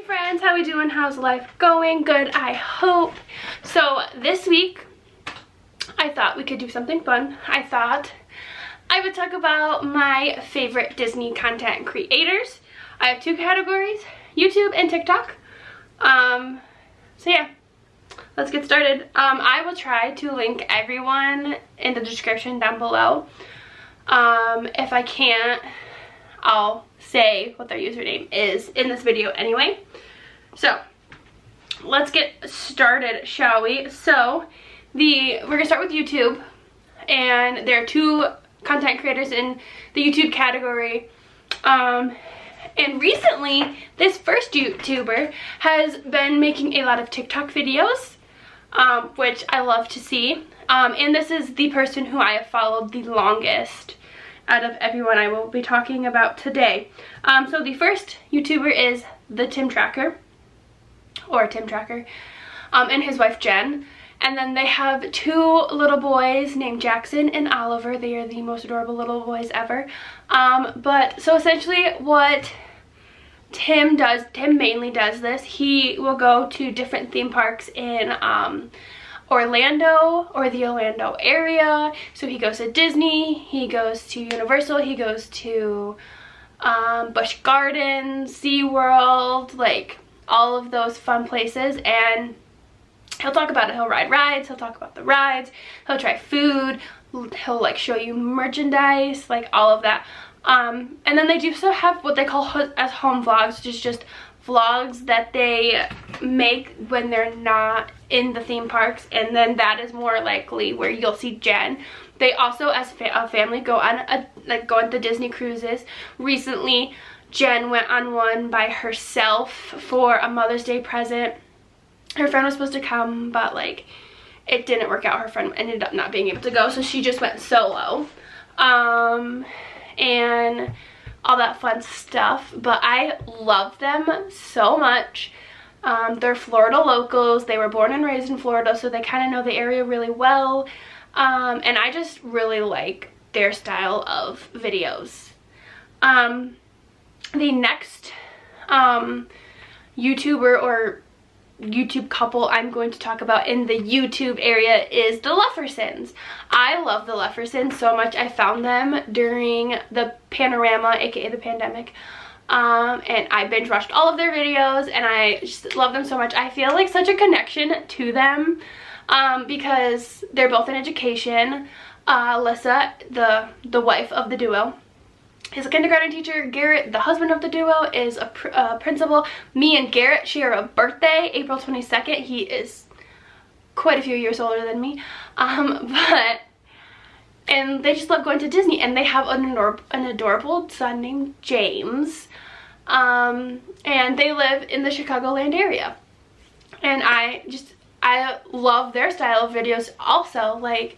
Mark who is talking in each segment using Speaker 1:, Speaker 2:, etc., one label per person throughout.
Speaker 1: Friends, how we doing? How's life going? Good, I hope. So this week I thought we could do something fun. I thought I would talk about my favorite Disney content creators. I have two categories, YouTube and TikTok. So yeah, let's get started. I will try to link everyone in the description down below. If I can't, I'll say what their username is in this video anyway. So let's get started, shall we? So we're gonna start with YouTube, and there are two content creators in the YouTube category. And recently this first YouTuber has been making a lot of TikTok videos, which I love to see. And this is the person who I have followed the longest out of everyone I will be talking about today. So the first YouTuber is the Tim Tracker, and his wife Jen. And then they have two little boys named Jackson and Oliver. They are the most adorable little boys ever. So essentially what Tim does, Tim mainly does this. He will go to different theme parks in Orlando or the Orlando area. So he goes to Disney, he goes to Universal, he goes to Busch Gardens, SeaWorld, like all of those fun places, and he'll talk about it. He'll ride rides, he'll talk about the rides, he'll try food, he'll like show you merchandise, like all of that. And then they do also have what they call as home vlogs, which is just vlogs that they make when they're not in the theme parks, and then that is more likely where you'll see Jen. They also, as a family, go on the Disney cruises. Recently Jen went on one by herself for a Mother's Day present. Her friend was supposed to come, but like it didn't work out. Her friend ended up not being able to go, so she just went solo. And all that fun stuff. But I love them so much. They're Florida locals. They were born and raised in Florida, so they kind of know the area really well. And I just really like their style of videos. The next YouTuber or YouTube couple I'm going to talk about in the YouTube area is the Leffersons. I love the Leffersons so much. I found them during the panorama, aka the pandemic, and I binge watched all of their videos, and I just love them so much. I feel like such a connection to them because they're both in education. Alyssa, the wife of the duo, is a kindergarten teacher. Garrett, the husband of the duo, is a principal. Me and Garrett share a birthday, April 22nd. He is quite a few years older than me. And they just love going to Disney, and they have an adorable son named James. And they live in the Chicagoland area. And I love their style of videos also. Like,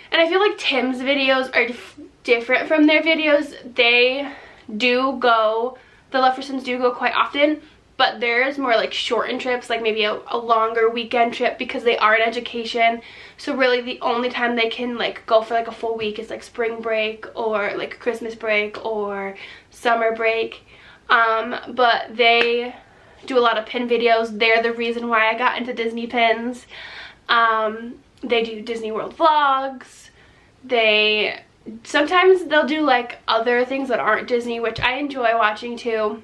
Speaker 1: and I feel like Tim's videos are different from their videos. The Leffersons do go quite often, but theirs more like shortened trips, like maybe a longer weekend trip, because they are in education. So really the only time they can like go for like a full week is like spring break or like Christmas break or summer break. But they do a lot of pin videos. They're the reason why I got into Disney pins. They do Disney World vlogs. Sometimes they'll do like other things that aren't Disney, which I enjoy watching too.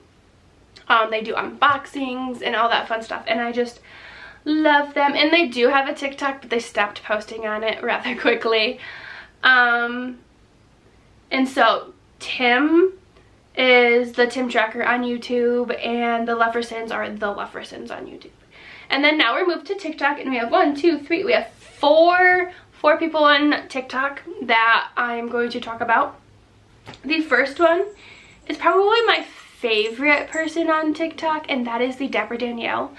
Speaker 1: They do unboxings and all that fun stuff, and I just love them. And they do have a TikTok, but they stopped posting on it rather quickly. And so Tim is the Tim Tracker on YouTube, and the Leffersons are the Leffersons on YouTube. And then now we're moved to TikTok, and we have we have four people on TikTok that I'm going to talk about. The first one is probably my favorite person on TikTok, and that is the Dapper Danielle.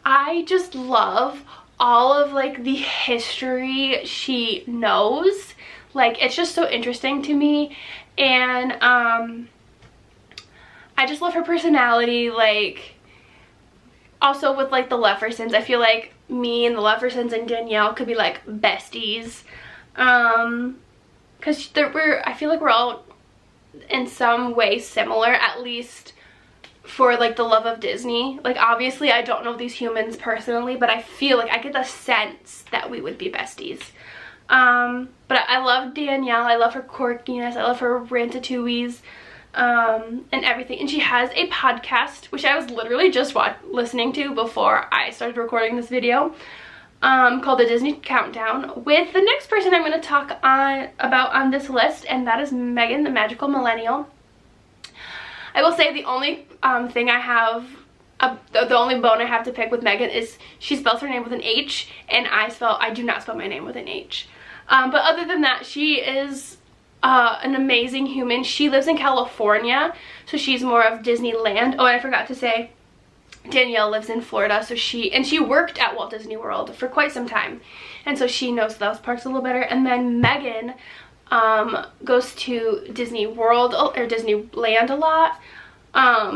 Speaker 1: I just love all of like the history she knows. Like, it's just so interesting to me, and I just love her personality. Like, also with like the Leffersons, I feel like me and the Leffersons and Danielle could be like besties, because I feel like we're all in some way similar, at least for like the love of Disney. Like obviously I don't know these humans personally, but I feel like I get the sense that we would be besties. But I love Danielle. I love her quirkiness. I love her ratatouilles and everything. And she has a podcast, which I was literally just listening to before I started recording this video, called The Disney Countdown, with the next person I'm going to talk about on this list, and that is Megan the Magical Millennial. I will say the only thing I have, the only bone I have to pick with Megan is she spells her name with an H, and I do not spell my name with an H. But other than that, she is an amazing human. She lives in California, so she's more of Disneyland. Oh, and I forgot to say, Danielle lives in Florida, so she worked at Walt Disney World for quite some time, and so she knows those parks a little better. And then Megan goes to Disney World or Disneyland a lot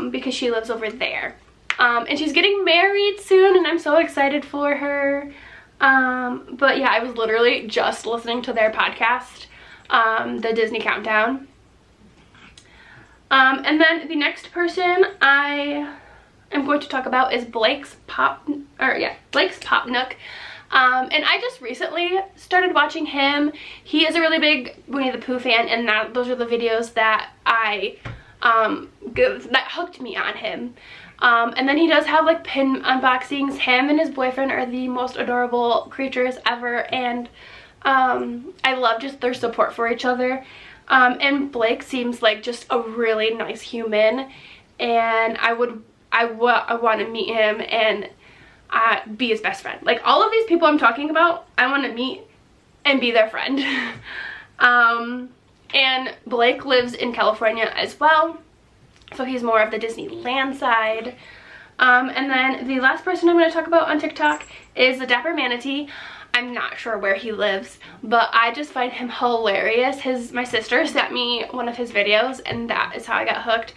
Speaker 1: because she lives over there. And she's getting married soon, and I'm so excited for her. But yeah, I was literally just listening to their podcast, the Disney Countdown. And then the next person I am going to talk about is Blake's Popnook. And I just recently started watching him. He is a really big Winnie the Pooh fan, and those are the videos that that hooked me on him. And then he does have like pin unboxings. Him and his boyfriend are the most adorable creatures ever, and I love just their support for each other. And Blake seems like just a really nice human, and I want to meet him and be his best friend. Like all of these people I'm talking about, I want to meet and be their friend. And Blake lives in California as well, so he's more of the Disneyland side. And then the last person I'm going to talk about on TikTok is the Dapper Manatee. I'm not sure where he lives, but I just find him hilarious. My sister sent me one of his videos, and that is how I got hooked.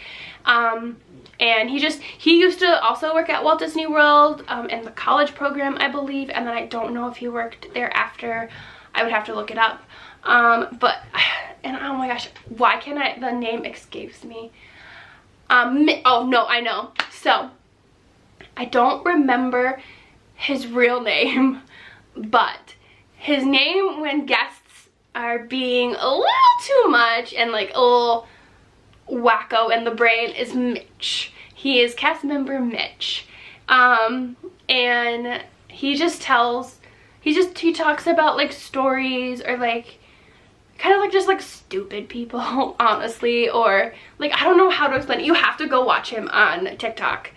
Speaker 1: And he used to also work at Walt Disney World in the college program, I believe, and then I don't know if he worked there after. I would have to look it up. And oh my gosh, why can't the name escapes me. Oh no, I know. So I don't remember his real name, but his name when guests are being a little too much and like a little wacko in the brain is Mitch. He is cast member Mitch. And he talks about like stories, or like kind of like just like stupid people, honestly, or like I don't know how to explain it. You have to go watch him on TikTok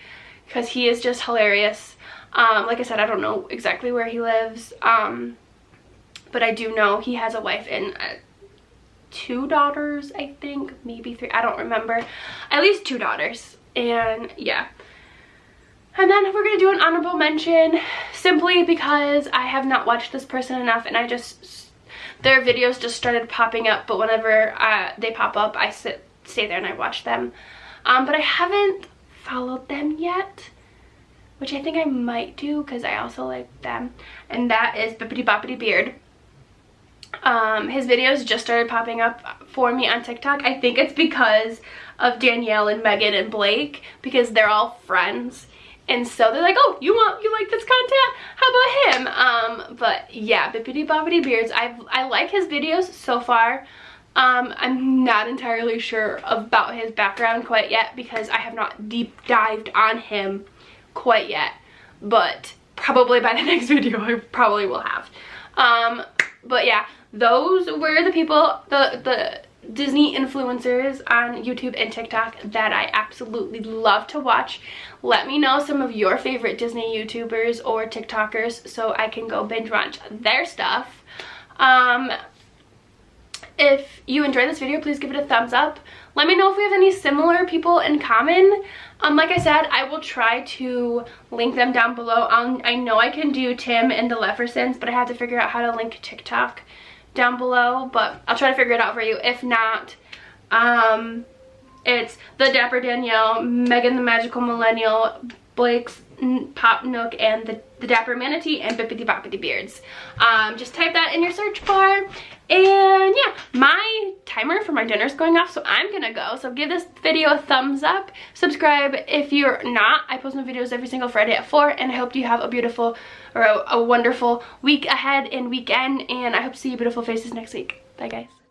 Speaker 1: because he is just hilarious. Like I said, I don't know exactly where he lives, but I do know he has a wife and 2 daughters, I think, maybe 3, I don't remember, at least 2 daughters. And yeah, and then we're gonna do an honorable mention simply because I have not watched this person enough, and their videos just started popping up, but whenever they pop up, I stay there and I watch them. But I haven't followed them yet, which I think I might do because I also like them, and that is Bippity Boppity Beard. His videos just started popping up for me on TikTok. I think it's because of Danielle and Megan and Blake, because they're all friends, and so they're like, oh, you like this content? How about him? But yeah, Bippity Boppity Beards, I like his videos so far. I'm not entirely sure about his background quite yet because I have not deep dived on him quite yet, but probably by the next video I probably will have. But yeah, those were the people, the Disney influencers on YouTube and TikTok that I absolutely love to watch. Let me know some of your favorite Disney YouTubers or TikTokers so I can go binge watch their stuff. If you enjoyed this video, please give it a thumbs up. Let me know if we have any similar people in common. Like I said, I will try to link them down below. I know I can do Tim and the Leffersons, but I have to figure out how to link TikTok down below, but I'll try to figure it out for you. If not, it's the Dapper Danielle, Megan the Magical Millennial, Blake's Pop Nook and the Dapper Manatee and Bippity Boppity Beards. Just type that in your search bar. And yeah, my timer for my dinner is going off, so I'm gonna go. So give this video a thumbs up. Subscribe if you're not. I post my videos every single Friday at 4, and I hope you have a beautiful or a wonderful week ahead and weekend, and I hope to see your beautiful faces next week. Bye guys.